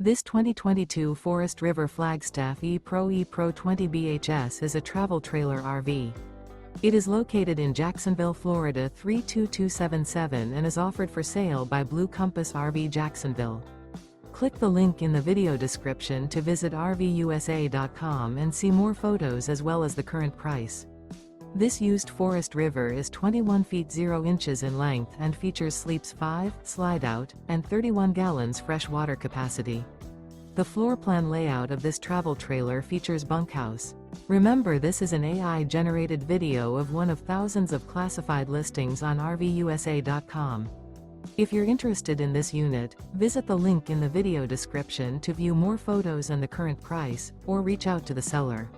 This 2022 Forest River Flagstaff E-Pro 20 BHS is a travel trailer RV. It is located in Jacksonville, Florida 32277 and is offered for sale by Blue Compass RV Jacksonville. Click the link in the video description to visit RVUSA.com and see more photos as well as the current price. This used Forest River is 21 feet 0 inches in length and features sleeps 5, slide-out, and 31 gallons fresh water capacity. The floor plan layout of this travel trailer features bunkhouse. Remember, this is an AI-generated video of one of thousands of classified listings on RVUSA.com. If you're interested in this unit, visit the link in the video description to view more photos and the current price, or reach out to the seller.